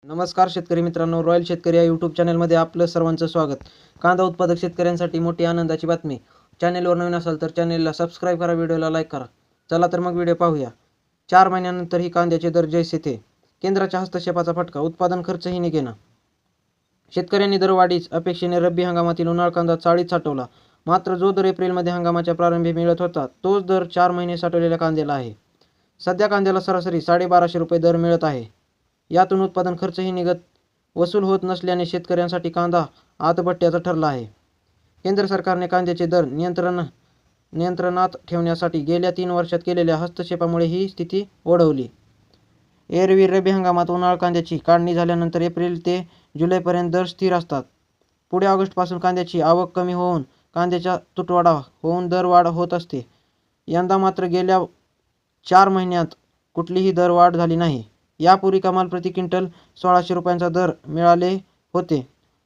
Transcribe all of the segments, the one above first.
नमस्कार शेतकरी मित्रांनो, रॉयल शेतकरी या यूट्यूब चॅनलमध्ये आपलं सर्वांचं स्वागत. कांदा उत्पादक शेतकऱ्यांसाठी मोठी आनंदाची बातमी. चॅनलवर नवीन असाल तर चॅनलला सबस्क्राईब करा, व्हिडिओला लाईक करा. चला तर मग व्हिडिओ पाहूया. 4 महिन्यानंतर ही कांद्याचे दर जैसे थे. केंद्राच्या हस्तक्षेपाचा फटका, उत्पादन खर्चही निघेना. शेतकऱ्यांनी दरवाढीच अपेक्षेने रब्बी हंगामातील उन्हाळ कांदा चाळीत साठवला. मात्र जो दर एप्रिलमध्ये हंगामाच्या प्रारंभी मिळत होता तोच दर 4 महिने साठवलेल्या कांद्याला आहे. सध्या कांद्याला सरासरी 1250 रुपये दर मिळत आहे. यातून उत्पादन खर्चही वसूल होत नसल्याने शेतकऱ्यांसाठी कांदा आतबट्ट्याचा ठरला आहे. केंद्र सरकारने कांद्याचे दर नियंत्रणात ठेवण्यासाठी गेल्या 3 वर्षात केलेल्या हस्तक्षेपामुळे ही स्थिती ओढवली. एरवी रब्बी हंगामात उन्हाळ कांद्याची काढणी झाल्यानंतर एप्रिल ते जुलैपर्यंत दर स्थिर असतात. पुढे ऑगस्टपासून कांद्याची आवक कमी होऊन कांद्याचा तुटवडा होऊन दरवाढ होत असते. यंदा मात्र गेल्या 4 महिन्यात कुठलीही दरवाढ झाली नाही. यापूर्वी कमाल प्रति क्विंटल 1600 रुपयांचा दर मिळाले होते,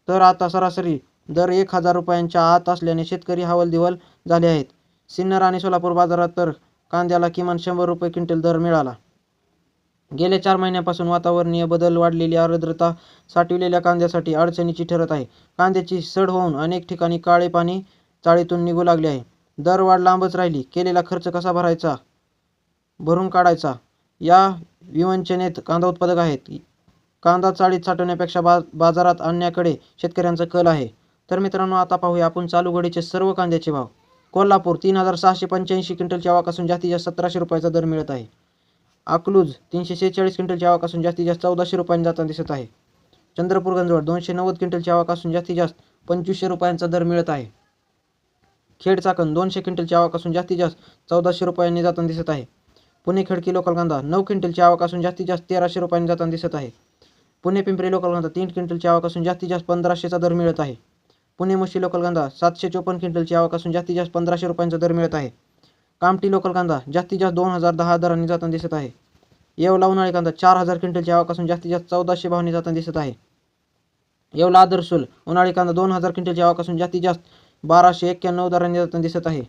तर आता सरासरी दर 1000 रुपयांच्या आत असल्याने शेतकरी हवालदिल झाले आहेत. सिन्नर आणि सोलापूर बाजारात तर कांद्याला किमान 100 रुपये क्विंटल दर मिळाला. गेल्या 4 महिन्यापासून वातावरणीय बदल, वाढलेली आर्द्रता साठवलेल्या कांद्यासाठी अडचणीची ठरत आहे. कांद्याची सड होऊन अनेक ठिकाणी काळे पाणी चाळीतून निघू लागले आहे. दरवाढ लांबच राहिली. केलेला खर्च कसा भरून काढायचा या विवंचनेत कांदा उत्पादक आहेत. कांदा चाळीत साठवण्यापेक्षा बाजारात आणण्याकडे शेतकऱ्यांचा कल आहे. तर मित्रांनो, आता पाहूया आपण चालू घडीचे सर्व कांद्याचे भाव. कोल्हापूर 3685 क्विंटलची आवक असून जास्तीत जास्त 1700 रुपयाचा दर मिळत आहे. अकलूज 346 क्विंटलची आवक असून जास्तीत जास्त 1400 रुपयांनी जाताना दिसत आहे. चंद्रपूर गंजवड 290 क्विंटलची आवक असून जास्तीत जास्त 2500 रुपयांचा दर मिळत आहे. खेड चाकण 200 क्विंटलची आवक असून जास्तीत जास्त 1400 रुपयांनी जाताना दिसत आहे. पुणे खडकी लोकल कांदा 9 क्विंटलची आवक असून जास्तीत जास्त 1300 रुपयांनी जाताना दिसत आहे. पुणे पिंपरी लोकल कांदा 3 क्विंटलची आवक असून जास्तीत जास्त 1500चा दर मिळत आहे. पुणे मुशी लोकल कांदा 754 क्विंटलची आवक असून जास्तीत जास्त 1500 रुपयांचा दर मिळत आहे. कामठी लोकल कांदा जास्तीत जास्त 2010 दरांनी जाताना दिसत आहे. येवला उन्हाळी कांदा 4000 क्विंटलची आवक असून जास्तीत जास्त 1400 भावांनी जाताना दिसत आहे. येवला आदर्शुल उन्हाळी कांदा 2000 क्विंटलची आवक असून जास्तीत जास्त 1291 दरांनी जाताना दिसत आहे.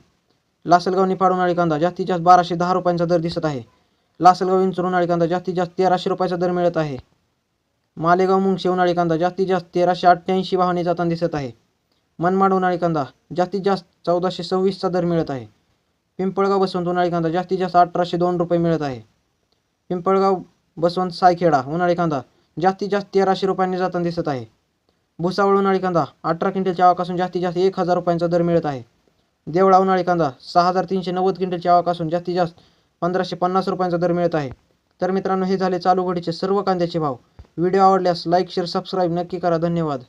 लासलगाव निफाड उन्हाळी कांदा जास्तीत जास्त 1210 रुपयांचा दर दिसत आहे. लासलगाव विंचूर उन्हाळी कांदा जास्तीत जास्त 1300 रुपयाचा दर मिळत आहे. मालेगाव मुंगशी उन्हाळी कांदा जास्तीत जास्त 1388 भावांनी जाताना दिसत आहे. मनमाड उन्हाळी कांदा जास्तीत जास्त 1426चा दर मिळत आहे. पिंपळगाव बसवंत उन्हाळी कांदा जास्तीत जास्त 1802 रुपये मिळत आहे. पिंपळगाव बसवंत सायखेडा उन्हाळी कांदा जास्तीत जास्त 1300 रुपयांनी जाताना दिसत आहे. भुसावळ उन्हाळी कांदा 18 क्विंटलची आवक असून जास्तीत जास्त 1000 रुपयांचा दर मिळत आहे. देवळा उन्हाळी कांदा 6390 क्विंटलची आवक असून जास्तीत जास्त 1550 रुपयांचा दर मिळत आहे. तर मित्रांनो, हे झाले चालू घडीचे सर्व कांद्याचे भाव. व्हिडिओ आवडल्यास लाईक, शेअर, सबस्क्राईब नक्की करा. धन्यवाद.